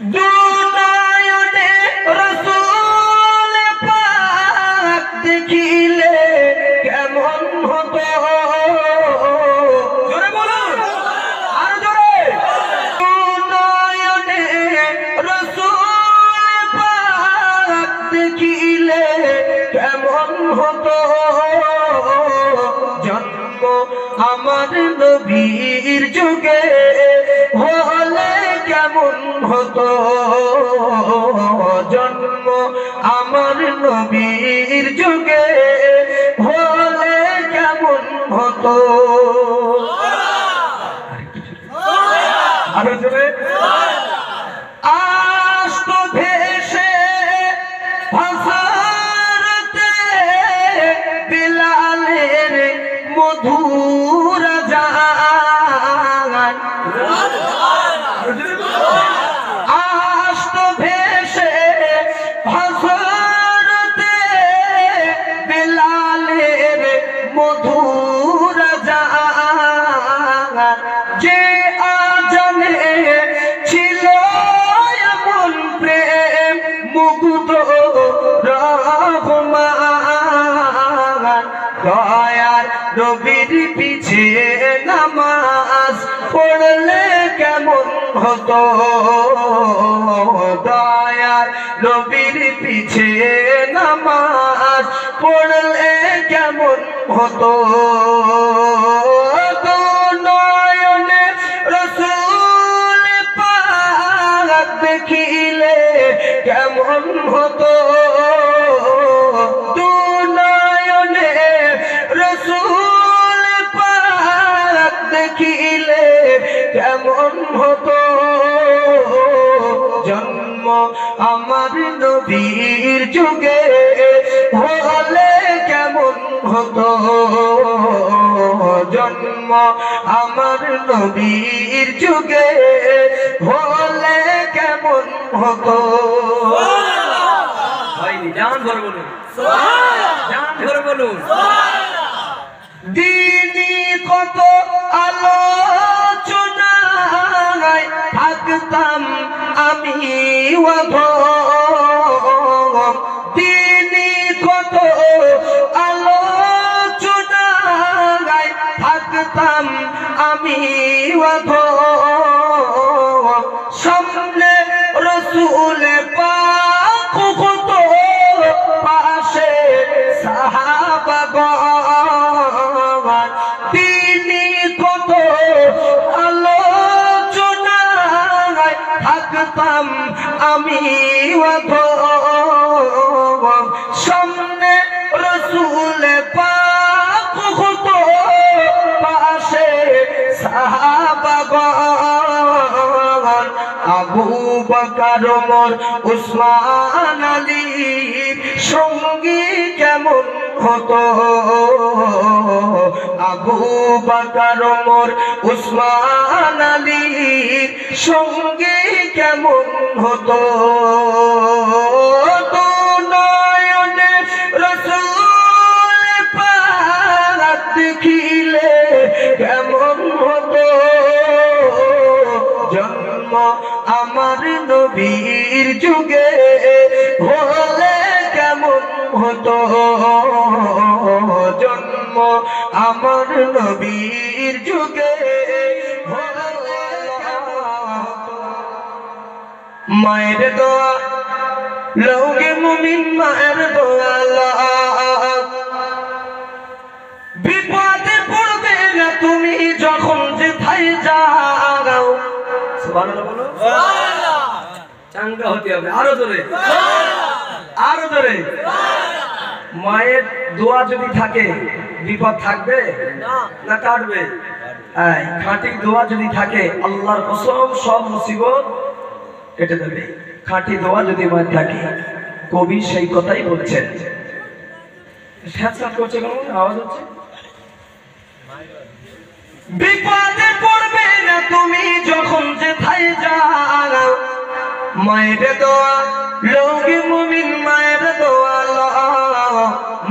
দুনয়নে রাসূল পাক দেখিলে কেমন হতো, জোরে বলুন আর জোরে। দুনয়নে রাসূল পাক দেখিলে কেমন হতো, জন্ম আমার নবীর যুগে হলে কেমন হতো, জন্ম আমার নবীর যুগে হলে কেমন হতো। আরো জোরে। আসতো ভেসে ভাষাতে বিলালের মধুর গান, আসতো ভেসে ভাষাতে বিলালের মধুর গান, যে আজানে ছিল এমন প্রেম মুগ্ধ রহমান, দয়ার নবীর পিছে নামাজ পড়লে কেমন হতো, দয়ার নবীর পিছে নামাজ পড়লে কেমন হতো, নয়নে রাসূল পাক দেখিলে কেমন হতো, নয়নে রাসূল পাক দেখিলে কেমন হতো, জন্ম আমার নবীর যুগে হলে কেমন হতো, জন্ম আমার নবীর যুগে হলে কেমন হতো। জান ধরে বলুন, জান ধরে বলুন। দিনই কত আলোচনায় থাকতাম আমি অধম, দিনই কত আলোচনায় থাকতাম আমি অধম, সামনে রাসূল পাক হতো পাশে সাহাবাগণ, তিনি কত আলোচনায় থাকতাম আমি অধম, সামনে রাসূল পাক হতো পাশে সাহাবাগণ, আবু বকর ওমর উসমান আলীর সঙ্গী কেমন হতো, আবু বকর ওমর উসমান আলীর সঙ্গী কেমন হতো, নয়নে রাসূল পাক দেখিলে কেমন হতো, জন্ম আমার নবীর যুগে হলে কেমন হতো, জন্ম আমার নবীর যুগে হলে মায়ের দোয়া লওগে মুমিন, মায়ের দোয়া বিপদে পড়বে না তুমি যখন যেথায় যাও, সুবহানাল্লাহ বলো, সুবহানাল্লাহ। চাঙ্গা হতে হবে, আরো জোরে, আরো জোরে। মায়ের দোয়া যদি থাকে বিপদ থাকবে না কাটবে? খাঁটি দোয়া যদি থাকে আল্লাহর কসম সব মুসিবত কেটে দেবে। খাঁটি দোয়া যদি মায়ের থাকে, কবি সেই কথাই বলছেন। করছে কেমন আওয়াজ হচ্ছে? বিপদে পড়বে না তুমি যখন যেথায় যাও, মায়ের দোয়া লওগে মুমিন, মায়ের দোয়া লও,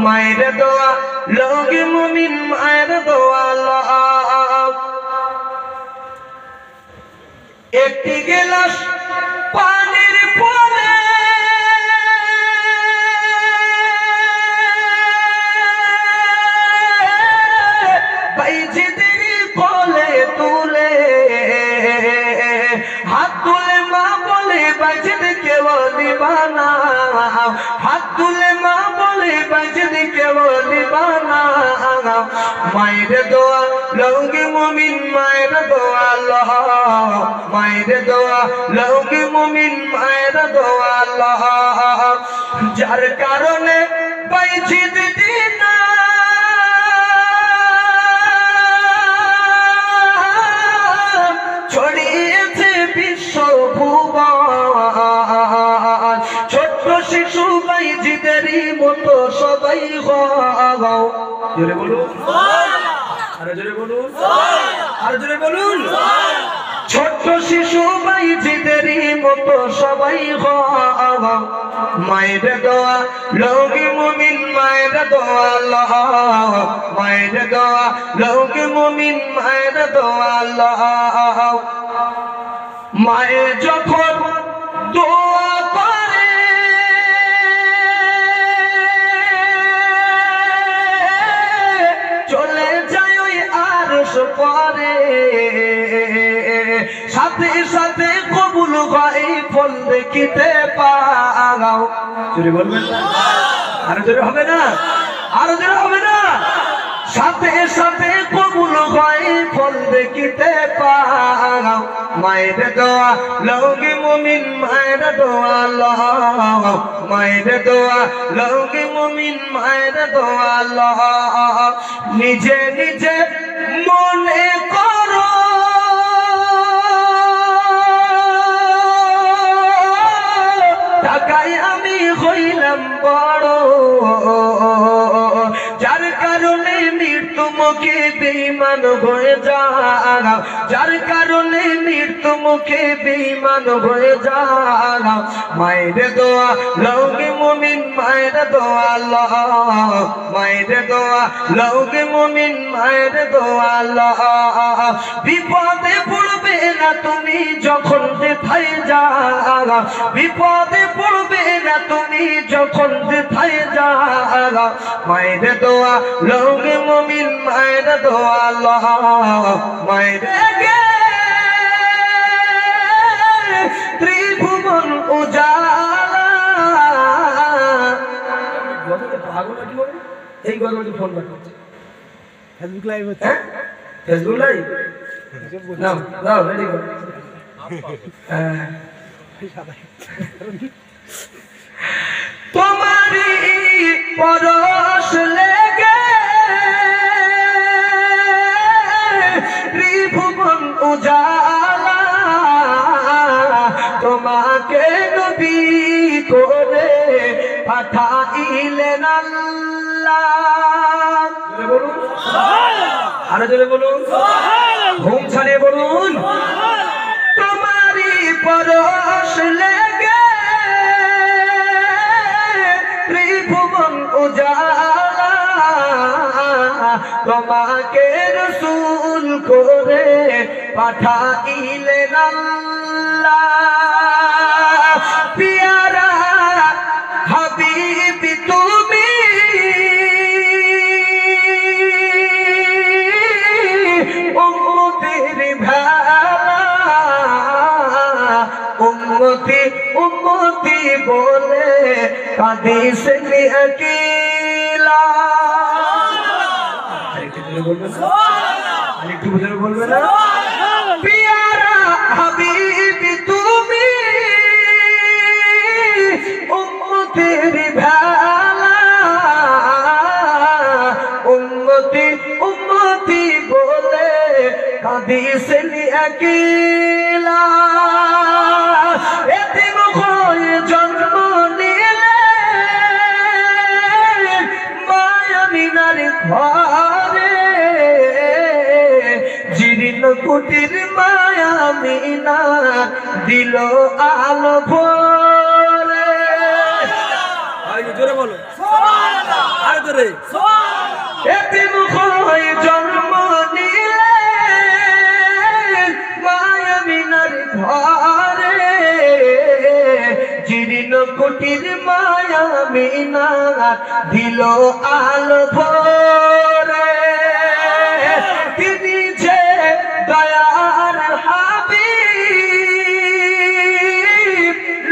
মায়ের দোয়া লওগে মুমিন, মায়ের দোয়া লও। একটি গিলাস পানি তুলে মা বলে বাইজিদ কেবলি বানাও, হাত তুলে মা বলে বাইজিদ কেবলি বানাও। মায়ের দোয়া লওগে মুমিন, মায়ের দোয়া লও, মায়ের দোয়া লওগে মুমিন, মায়ের দোয়া লও। যার কারণে বাইজিদ দিনা ছড়িয়েছে বিশ্ব ভুবন, ছোট্ট শিশু বাইজিদেরই মতো সবাই হও। জোরে বলুন, আরো জোরে বলুন, আরো জোরে বলুন। ছোট্ট শিশু বাইজিদেরই মতো সবাই হও। মায়ের দোয়া লওগে মুমিন, মায়ের দোয়া লও, মায়ের দোয়া লওগে মুমিন, মায়ের দোয়া লও। মায়ে যখন দোয়া করে চলে যায় ওই আরশ পরে, সাথে সাথে কবুল হয় ফল দেখিতে পাও। জোরে বলবেন না, আরো জোরে হবে না, আরো জোরে হবে না। সাথে সাথে কবুল হয় ফল দেখিতে পাও। মায়ের দোয়া লওগে মুমিন, মায়ের দোয়া লও, মায়ের দোয়া লওগে মুমিন, মায়ের দোয়া লও। নিজে নিজে মনে করো টাকায় আমি হইলাম বড়, যার কারণে মৃত্যু মুখে বেঈমান হয়ে যাও, যার কারণে মৃত্যু মুখে বেঈমান হয়ে যাও। মায়ের দোয়া লওগে মুমিন, মায়ের দোয়া লও, মায়ের দোয়া লওগে মুমিন, মায়ের দোয়া লও। বিপদে পড়বে না তুমি যখন যেথায় যাও, বিপদে পড়বে না তুমি যখন যেথায় যাও। মায়ের দোয়া লওগে মুমিন, মায়ের দোয়া লও, মায়ের ত্রিভুবন উজালা। এই গল্পটি ফোন করছে, ফেসবুক লাইভ হচ্ছে, ফেসবুক লাইভ নাও নাও রেডি করো। তোমারি পরশ লেগে ত্রিভুবন উজালা, তোমাকে নবী করে পাঠাইলেন আল্লাহ। বলুন আরো জোরে বলুন, ঘুম ছাড়িয়ে বলুন। তোমারি পরশ লেগে ত্রিভুবন উজালা, তোমাকে রাসূল করে পাঠাইলেন আল্লাহ। পিয়ারা হাবিবি তুমি উম্মতের ভেলা, উম্মতি উম্মতি বলে কাঁদিছেন আকিলা। আরেকটু বলে বলবে না, পিয়ারা হাবিবি তুমি উম্মতের ভেলা, উম্মতি উম্মতি বলে কাঁদিছেন আকিলা। এতিম হয়ে জন্ম নিলে মায়ামিনার ঘরে, জীর্ণ কুটির মায়ামিনা দিল আলো ভরে। জোরে বলো, আর জোরে। এতিম হয়ে জন্ম নিলে মায়ামিনার ঘরে, জীর্ণ কুটির মায়ামিনা দিল আলো ভরে। তিনি যে দয়ার হাবিব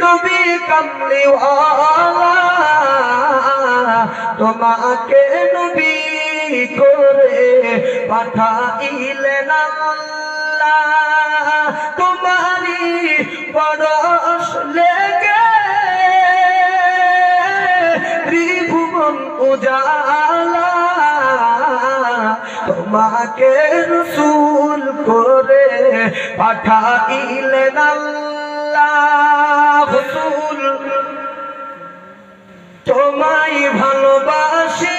নবী কামলিওয়ালা তোমাকে নবী করে পাঠাইলেন আল্লাহ তোমারি পরশ লেগে ত্রিভুবন উজালা তোমাকে রসূল করে পাঠাইলেন আল্লাহ রসূল তোমায় ভালোবাসি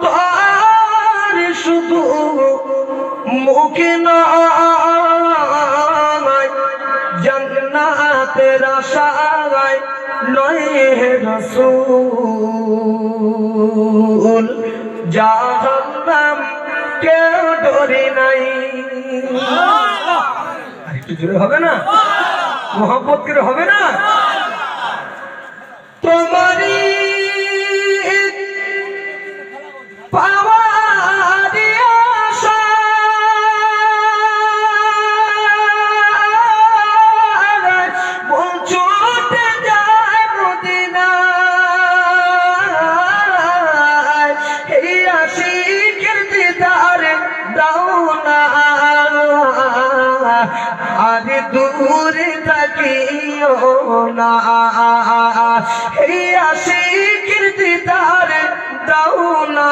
অন্তর শুধু মুখে নয় জান্নাতের আশায় নয় হে রাসূল জাহান্নাম কেউ ডরে নাই আরেকটু জোরে হবে না মোহাম্মত করে হবে না তোমারই পাওয়ারি আশা মন ছুটে যায় মদিনায় এই আশিকের দিদার দাও না আর দূরে থাকিও না এই আশিকের দিদার দাও না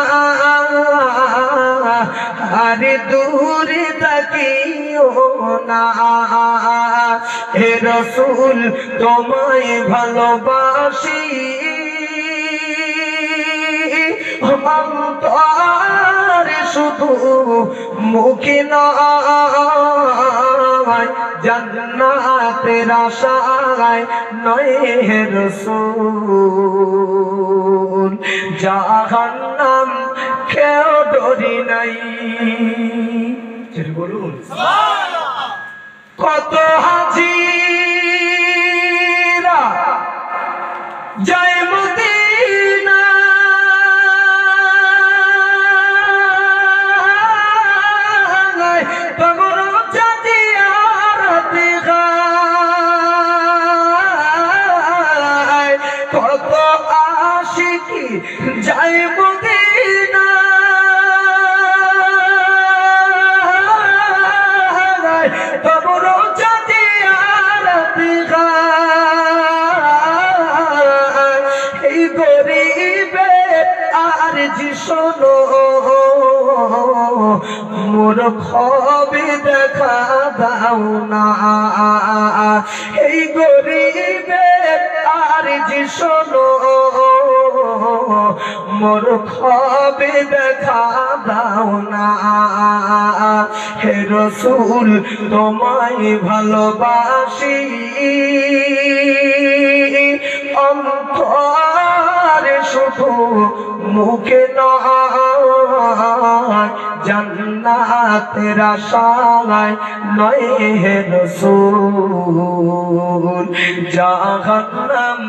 আর দূরে থাকিও না হে রাসূল তোমায় ভালোবাসি অন্তর শুধু মুখে নয় জান্নাতের আশায় নয় হে রাসূল জাহান্নাম কেউ ডরি নাই বলুন কত হাজিরা জয় মদিনা কবর জাজিয়ারতে গায় কত আশিকি জয় মদিনা কবর জাজিয়ারতে গায় এই গরিবে আর জি শোনো মোর খবি দেখা দাও না এই গরিবে আর জি শোনো মোর খবি দেখা দাও না হে রাসূল তোমায় ভালোবাসি অন্তর শুধু মুখে নয় জান্নাতের আশায় নয় হে রাসূল জাহান্নাম